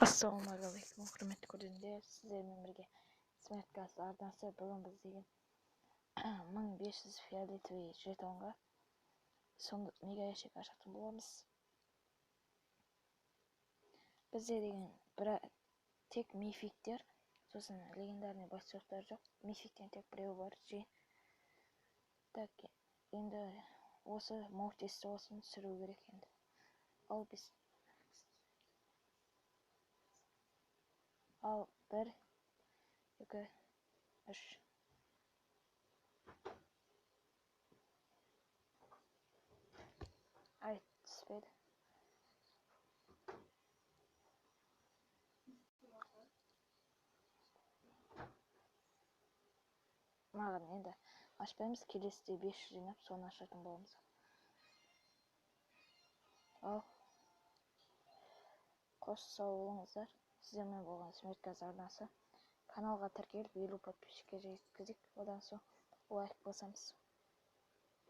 Ассалаумағалейкум, құрметті көрермендер, сіздермен бірге смерткасы арнасы бүгін біз деген 1500 фиолетовый жетонға соңғы мега ящик ашатын боламыз. Бізде деген тек мификтер, сосын легендарный бойцовтар жоқ. Мификтен тек біреу бар, Так, енді осы мортисті осын сүру керек енді. Ал біз Ал 1, 2, 3. Ай, түспеді. Маған енді ашпаймыз, келесіде 500 жинап, соны ашатын боламыз. Ал қош сау болыңыздар. Сіздермен болған смерткасы арнасы. Каналға тіркеліп 50 подписчикке жеткіздік. Одан соң лайк басамыз.